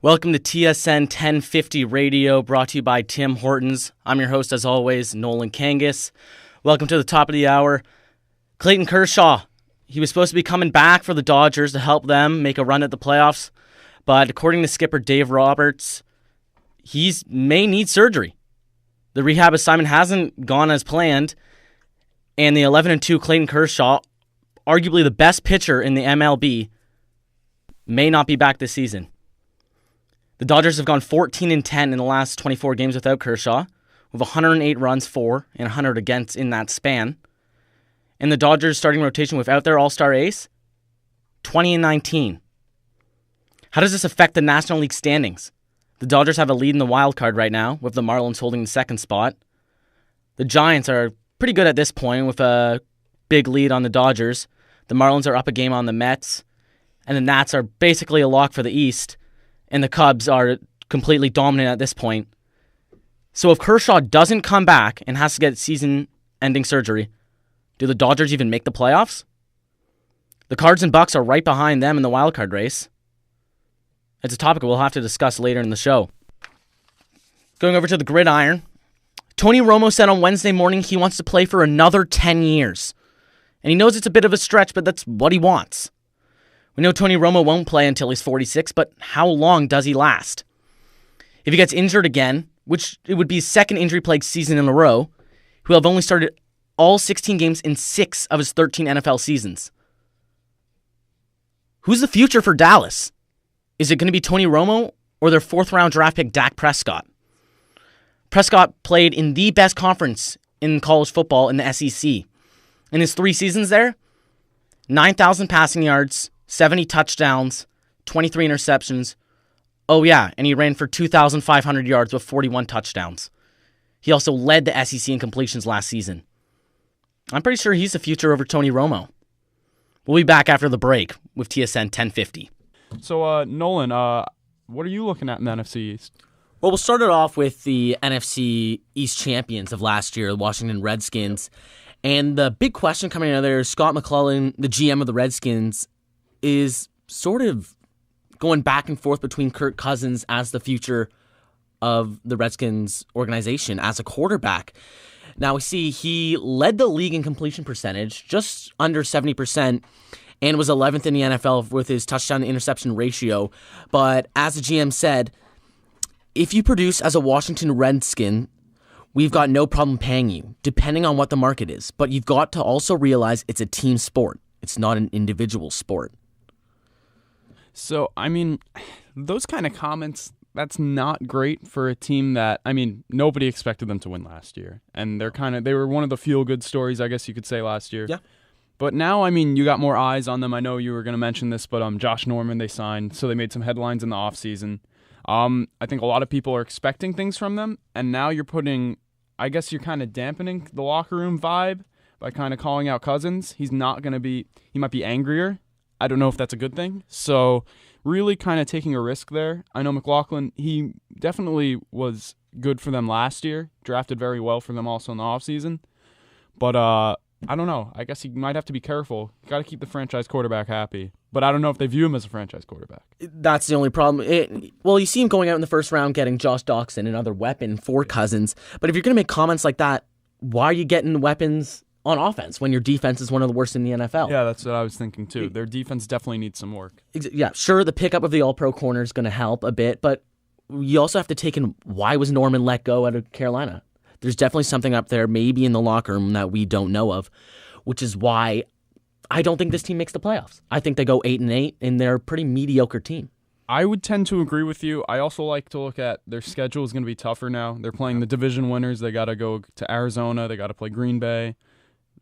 Welcome to TSN 1050 Radio, brought to you by Tim Hortons. I'm your host, as always, Nolan Kangas. Welcome to the top of the hour. Clayton Kershaw, he was supposed to be coming back for the Dodgers to help them make a run at the playoffs, but according to skipper Dave Roberts, he may need surgery. The rehab assignment hasn't gone as planned, and the 11-2 Clayton Kershaw, arguably the best pitcher in the MLB, may not be back this season. The Dodgers have gone 14-10 in the last 24 games without Kershaw, with 108 runs for and 100 against in that span. And the Dodgers starting rotation without their all-star ace, 20-19. How does this affect the National League standings? The Dodgers have a lead in the wild card right now, with the Marlins holding the second spot. The Giants are pretty good at this point, with a big lead on the Dodgers. The Marlins are up a game on the Mets, and the Nats are basically a lock for the East. And the Cubs are completely dominant at this point. So if Kershaw doesn't come back and has to get season-ending surgery, do the Dodgers even make the playoffs? The Cards and Bucks are right behind them in the wildcard race. It's a topic we'll have to discuss later in the show. Going over to the gridiron, Tony Romo said on Wednesday morning he wants to play for another 10 years. And he knows it's a bit of a stretch, but that's what he wants. We know Tony Romo won't play until he's 46, but how long does he last? If he gets injured again, which it would be his second injury-plagued season in a row, he'll have only started all 16 games in 6 of his 13 NFL seasons. Who's the future for Dallas? Is it going to be Tony Romo or their 4th-round draft pick Dak Prescott? Prescott played in the best conference in college football in the SEC. In his 3 seasons there, 9,000 passing yards, 70 touchdowns, 23 interceptions. Oh yeah, and he ran for 2,500 yards with 41 touchdowns. He also led the SEC in completions last season. I'm pretty sure he's the future over Tony Romo. We'll be back after the break with TSN 1050. So, Nolan, what are you looking at in the NFC East? Well, we'll start it off with the NFC East champions of last year, the Washington Redskins. And the big question coming out of there, Scott McClellan, the GM of the Redskins, is sort of going back and forth between Kirk Cousins as the future of the Redskins organization as a quarterback. Now we see he led the league in completion percentage, just under 70%, and was 11th in the NFL with his touchdown to interception ratio. But as the GM said, if you produce as a Washington Redskin, we've got no problem paying you, depending on what the market is. But you've got to also realize it's a team sport. It's not an individual sport. So, I mean, those kind of comments, that's not great for a team that, I mean, nobody expected them to win last year. And they were one of the feel-good stories, I guess you could say, last year. Yeah. But now, I mean, you got more eyes on them. I know you were going to mention this, but Josh Norman they signed, so they made some headlines in the offseason. I think a lot of people are expecting things from them, and now you're you're kind of dampening the locker room vibe by kind of calling out Cousins. He might be angrier. I don't know if that's a good thing. So really kind of taking a risk there. I know McLaughlin, he definitely was good for them last year, drafted very well for them also in the offseason. But I don't know. I guess he might have to be careful. Got to keep the franchise quarterback happy. But I don't know if they view him as a franchise quarterback. That's the only problem. You see him going out in the first round, getting Josh Doxson, another weapon for Cousins. But if you're going to make comments like that, why are you getting weapons on offense when your defense is one of the worst in the NFL? Yeah, that's what I was thinking too. Their defense definitely needs some work. Yeah, sure, the pickup of the All-Pro corner is going to help a bit, but you also have to take in why was Norman let go out of Carolina? There's definitely something up there, maybe in the locker room, that we don't know of, which is why I don't think this team makes the playoffs. I think they go 8-8, and they're a pretty mediocre team. I would tend to agree with you. I also like to look at their schedule is going to be tougher now. They're playing the division winners. They got to go to Arizona. They got to play Green Bay.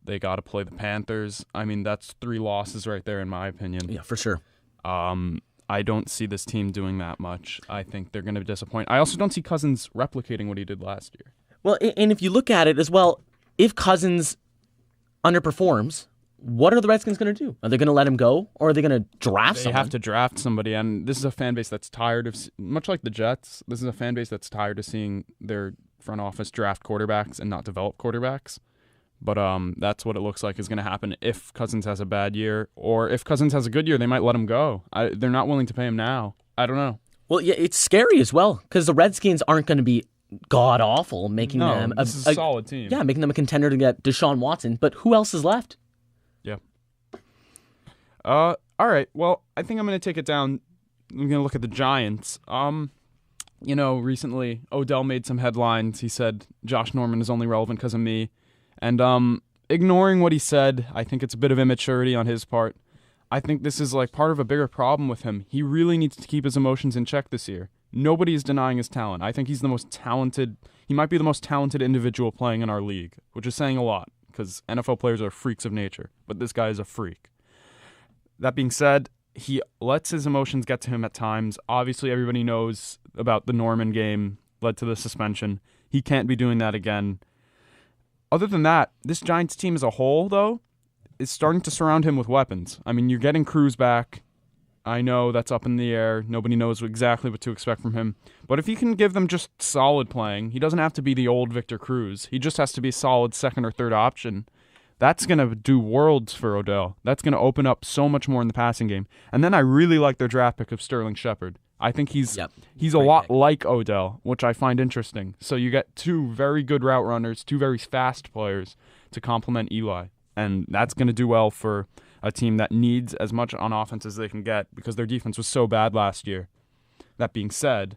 They got to play the Panthers. I mean, that's 3 losses right there, in my opinion. Yeah, for sure. I don't see this team doing that much. I think they're going to disappoint. I also don't see Cousins replicating what he did last year. Well, and if you look at it as well, if Cousins underperforms, what are the Redskins going to do? Are they going to let him go, or are they going to draft someone? They have to draft somebody, and this is a fan base that's tired of, much like the Jets, this is a fan base that's tired of seeing their front office draft quarterbacks and not develop quarterbacks. But that's what it looks like is going to happen if Cousins has a bad year. Or if Cousins has a good year, they might let him go. They're not willing to pay him now. I don't know. Well, yeah, it's scary as well because the Redskins aren't going to be god awful, making them this is a solid team. Yeah, making them a contender to get Deshaun Watson. But who else is left? Yeah. All right. Well, I think I'm going to take it down. I'm going to look at the Giants. Recently Odell made some headlines. He said Josh Norman is only relevant because of me, and ignoring what he said, I think it's a bit of immaturity on his part. I think this is like part of a bigger problem with him. He really needs to keep his emotions in check this year. Nobody is denying his talent. I think he's the most talented. He might be the most talented individual playing in our league, which is saying a lot because NFL players are freaks of nature, but this guy is a freak. That being said, he lets his emotions get to him at times. Obviously, everybody knows about the Norman game led to the suspension. He can't be doing that again. Other than that, this Giants team as a whole, though, is starting to surround him with weapons. I mean, you're getting Cruz back. I know that's up in the air. Nobody knows exactly what to expect from him. But if you can give them just solid playing, he doesn't have to be the old Victor Cruz. He just has to be solid second or third option. That's going to do worlds for Odell. That's going to open up so much more in the passing game. And then I really like their draft pick of Sterling Shepard. I think he's a lot like Odell, which I find interesting. So you get two very good route runners, two very fast players to complement Eli. And that's going to do well for a team that needs as much on offense as they can get because their defense was so bad last year. That being said,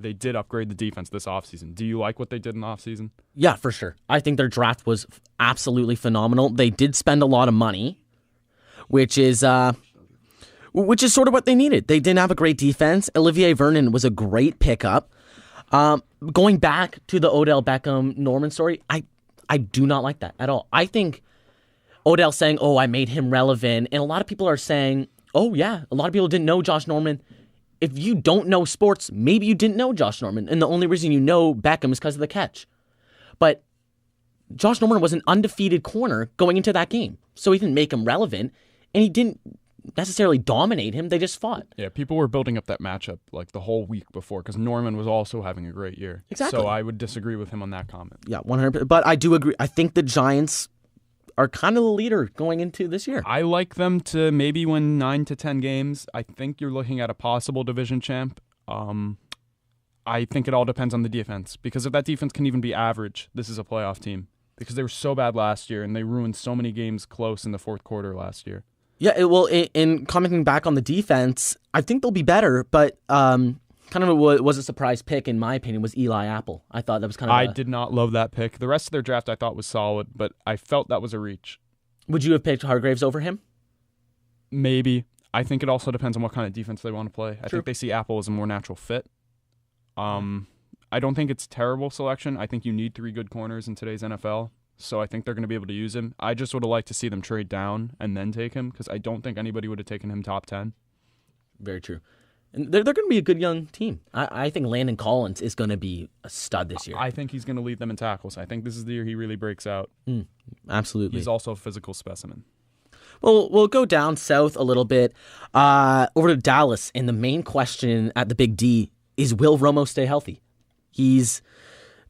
they did upgrade the defense this offseason. Do you like what they did in the offseason? Yeah, for sure. I think their draft was absolutely phenomenal. They did spend a lot of money, which is sort of what they needed. They didn't have a great defense. Olivier Vernon was a great pickup. Going back to the Odell Beckham Norman story, I do not like that at all. I think Odell saying, I made him relevant, and a lot of people are saying, a lot of people didn't know Josh Norman. If you don't know sports, maybe you didn't know Josh Norman, and the only reason you know Beckham is because of the catch. But Josh Norman was an undefeated corner going into that game, so he didn't make him relevant, and he didn't necessarily dominate him. They just fought. Yeah, people were building up that matchup like the whole week before because Norman was also having a great year. Exactly. So I would disagree with him on that comment. Yeah, 100%. But I do agree. I think the Giants are kind of the leader going into this year. I like them to maybe win 9 to 10 games. I think you're looking at a possible division champ. I think it all depends on the defense because if that defense can even be average, this is a playoff team because they were so bad last year and they ruined so many games close in the fourth quarter last year. Yeah, in commenting back on the defense, I think they'll be better, but kind of what was a surprise pick, in my opinion, was Eli Apple. I thought that was kind of I did not love that pick. The rest of their draft I thought was solid, but I felt that was a reach. Would you have picked Hargraves over him? Maybe. I think it also depends on what kind of defense they want to play. I True. think they see Apple as a more natural fit. I don't think it's a terrible selection. I think you need 3 good corners in today's NFL, so I think they're going to be able to use him. I just would have liked to see them trade down and then take him because I don't think anybody would have taken him top 10. Very true. And they're going to be a good young team. I think Landon Collins is going to be a stud this year. I think he's going to lead them in tackles. I think this is the year he really breaks out. Absolutely. He's also a physical specimen. Well, we'll go down south a little bit, over to Dallas, and the main question at the Big D is, will Romo stay healthy? He's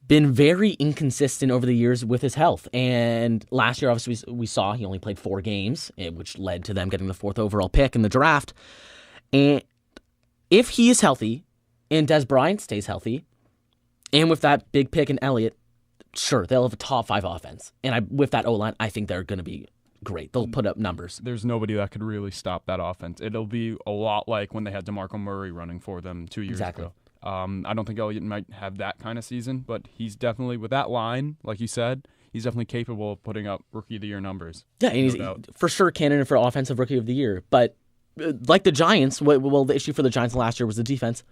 been very inconsistent over the years with his health, and last year, obviously, we saw he only played 4 games, which led to them getting the 4th overall pick in the draft. And if he is healthy, and Des Bryant stays healthy, and with that big pick in Elliott, sure, they'll have a top 5 offense. And with that O-line, I think they're going to be great. They'll put up numbers. There's nobody that could really stop that offense. It'll be a lot like when they had DeMarco Murray running for them 2 years ago. I don't think Elliott might have that kind of season, but he's definitely, with that line, like you said, he's definitely capable of putting up Rookie of the Year numbers. Yeah, and he's for sure candidate for Offensive Rookie of the Year. But like the Giants, the issue for the Giants last year was the defense.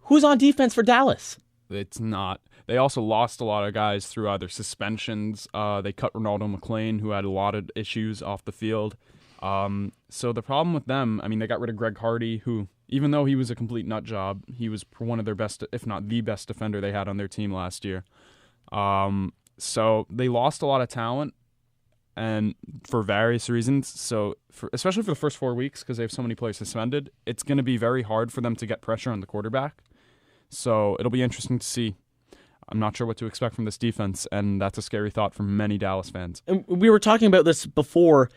Who's on defense for Dallas? It's not. They also lost a lot of guys through either suspensions. They cut Ronaldo McClain, who had a lot of issues off the field. So the problem with them, they got rid of Greg Hardy, who, even though he was a complete nut job, he was one of their best, if not the best defender they had on their team last year. So they lost a lot of talent, and for various reasons. So especially for the first 4 weeks, because they have so many players suspended, it's going to be very hard for them to get pressure on the quarterback. So it'll be interesting to see. I'm not sure what to expect from this defense, and that's a scary thought for many Dallas fans. And we were talking about this before.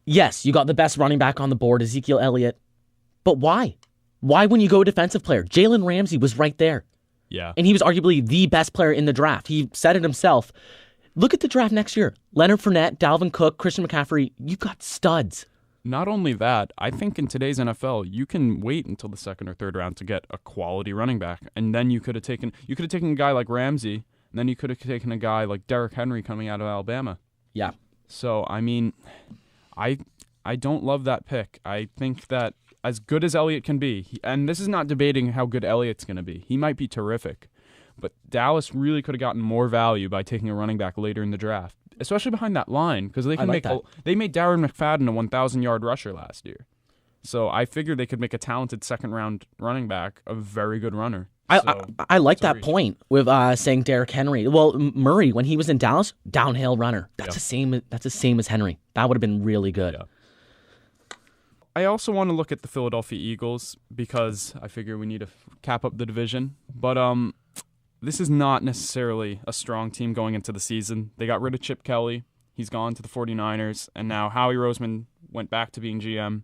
Yes, you got the best running back on the board, Ezekiel Elliott. But why? Why wouldn't you go a defensive player? Jalen Ramsey was right there. Yeah. And he was arguably the best player in the draft. He said it himself. Look at the draft next year. Leonard Fournette, Dalvin Cook, Christian McCaffrey. You got studs. Not only that, I think in today's NFL, you can wait until the second or third round to get a quality running back. And then you could have taken a guy like Ramsey, and then you could have taken a guy like Derrick Henry coming out of Alabama. Yeah. So, I mean, I don't love that pick. I think that as good as Elliott can be, and this is not debating how good Elliott's going to be. He might be terrific. But Dallas really could have gotten more value by taking a running back later in the draft, especially behind that line, because they made Darren McFadden a 1,000-yard rusher last year. So I figured they could make a talented second-round running back a very good runner. I like that point with saying Derrick Henry. Well, Murray, when he was in Dallas, downhill runner. That's the same as Henry. That would have been really good. Yeah. I also want to look at the Philadelphia Eagles because I figure we need to cap up the division. But this is not necessarily a strong team going into the season. They got rid of Chip Kelly. He's gone to the 49ers. And now Howie Roseman went back to being GM.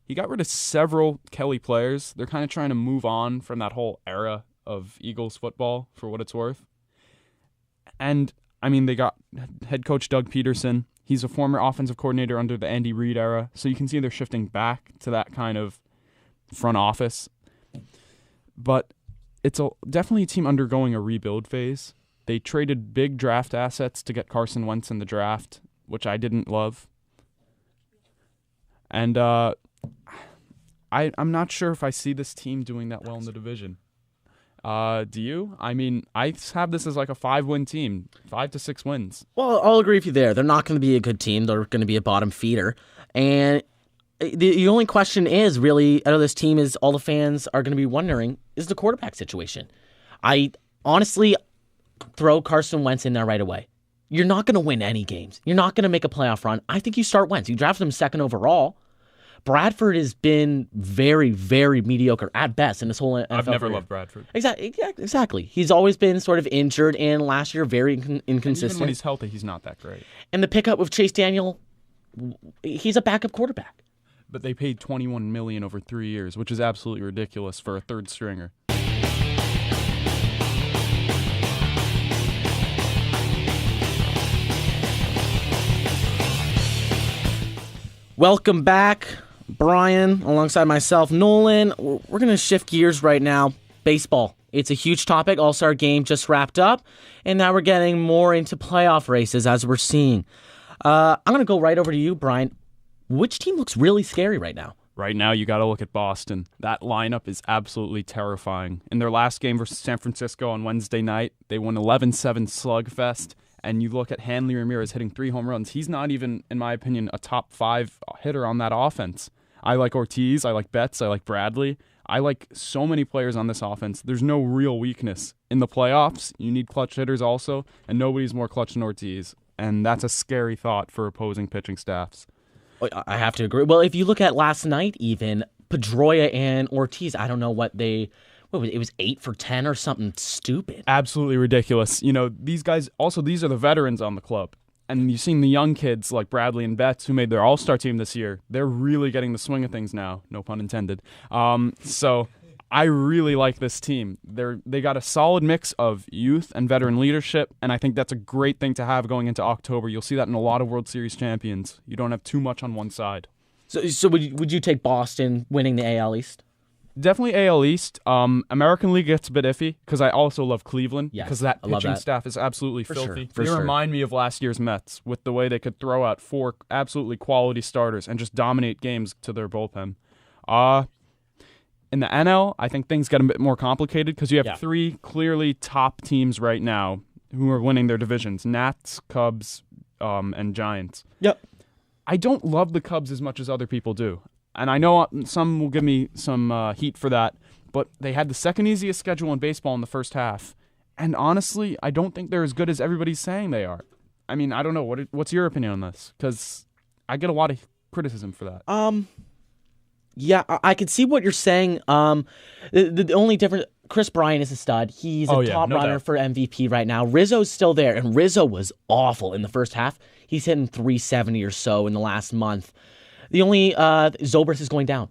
He got rid of several Kelly players. They're kind of trying to move on from that whole era of Eagles football, for what it's worth. And, I mean, they got head coach Doug Peterson. He's a former offensive coordinator under the Andy Reid era. So you can see they're shifting back to that kind of front office. But it's definitely a team undergoing a rebuild phase. They traded big draft assets to get Carson Wentz in the draft, which I didn't love. And I'm not sure if I see this team doing that well in the division. Do you? I mean, I have this as like a 5-win team, 5 to 6 wins. Well, I'll agree with you there. They're not going to be a good team. They're going to be a bottom feeder. And the only question is really, out of this team, is all the fans are going to be wondering, is the quarterback situation. I honestly throw Carson Wentz in there right away. You're not going to win any games. You're not going to make a playoff run. I think you start Wentz. You drafted him second overall. Bradford has been very, very mediocre at best in this whole NFL I've never career. loved Bradford. Exactly. He's always been sort of injured, and last year very inconsistent. Even when he's healthy, he's not that great. And the pickup with Chase Daniel, he's a backup quarterback. But they paid $21 million over 3 years, which is absolutely ridiculous for a third stringer. Welcome back, Brian, alongside myself, Nolan. We're going to shift gears right now. Baseball. It's a huge topic. All-Star game just wrapped up, and now we're getting more into playoff races as we're seeing. I'm going to go right over to you, Brian. Which team looks really scary right now? Right now, you got to look at Boston. That lineup is absolutely terrifying. In their last game versus San Francisco on Wednesday night, they won 11-7 slugfest. And you look at Hanley Ramirez hitting 3 home runs. He's not even, in my opinion, a top 5 hitter on that offense. I like Ortiz. I like Betts. I like Bradley. I like so many players on this offense. There's no real weakness. In the playoffs, you need clutch hitters also, and nobody's more clutch than Ortiz. And that's a scary thought for opposing pitching staffs. I have to agree. Well, if you look at last night even, Pedroia and Ortiz, I don't know what it was 8 for 10 or something stupid. Absolutely ridiculous. You know, these guys, also these are the veterans on the club. And you've seen the young kids like Bradley and Betts who made their all-star team this year. They're really getting the swing of things now. No pun intended. So I really like this team. They got a solid mix of youth and veteran leadership, and I think that's a great thing to have going into October. You'll see that in a lot of World Series champions. You don't have too much on one side. So would you take Boston winning the AL East? Definitely AL East. American League gets a bit iffy because I also love Cleveland because that pitching staff is absolutely filthy. They remind me of last year's Mets with the way they could throw out 4 absolutely quality starters and just dominate games to their bullpen. In the NL, I think things get a bit more complicated because you have 3 clearly top teams right now who are winning their divisions: Nats, Cubs, and Giants. Yep. I don't love the Cubs as much as other people do. And I know some will give me some heat for that, but they had the second easiest schedule in baseball in the first half. And honestly, I don't think they're as good as everybody's saying they are. I mean, I don't know. What's your opinion on this? Because I get a lot of criticism for that. Yeah, I could see what you're saying. The only difference, Chris Bryant is a stud. He's a top runner for MVP right now. Rizzo's still there, and Rizzo was awful in the first half. He's hitting 370 or so in the last month. The only Zobrist is going down,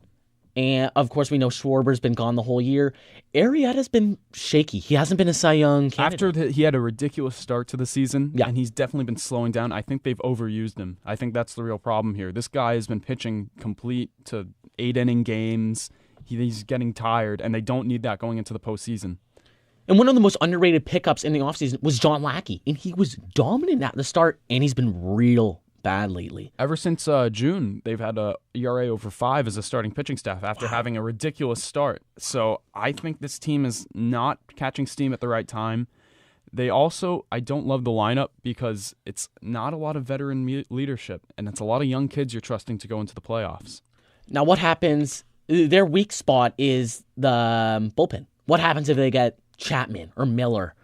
And, of course, we know Schwarber's been gone the whole year. Arrieta's been shaky. He hasn't been a Cy Young candidate. He had a ridiculous start to the season, Yeah. and he's definitely been slowing down. I think they've overused him. I think that's the real problem here. This guy has been pitching complete to 8-inning games. He's getting tired, and they don't need that going into the postseason. And one of the most underrated pickups in the offseason was John Lackey. And he was dominant at the start, and he's been real bad lately. Ever since June, they've had a ERA over 5 as a starting pitching staff after having a ridiculous start. So I think this team is not catching steam at the right time. I don't love the lineup because it's not a lot of veteran leadership, and it's a lot of young kids you're trusting to go into the playoffs. Now, what happens? Their weak spot is the bullpen. What happens if they get Chapman or Miller?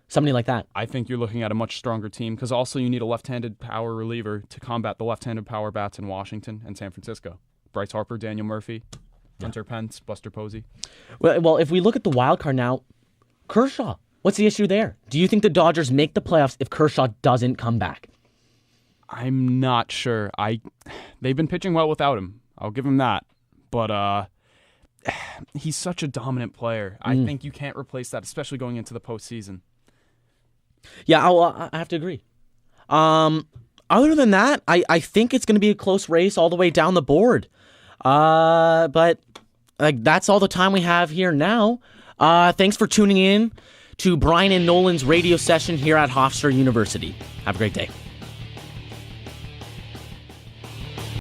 Somebody like that. I think you're looking at a much stronger team because also you need a left-handed power reliever to combat the left-handed power bats in Washington and San Francisco. Bryce Harper, Daniel Murphy, Hunter Pence, Buster Posey. Well, if we look at the wild card now, Kershaw, what's the issue there? Do you think the Dodgers make the playoffs if Kershaw doesn't come back? I'm not sure. They've been pitching well without him. I'll give him that. But he's such a dominant player. I think you can't replace that, especially going into the postseason. Yeah, I have to agree. Other than that, I think it's going to be a close race all the way down the board. But that's all the time we have here now. Thanks for tuning in to Brian and Nolan's radio session here at Hofstra University. Have a great day.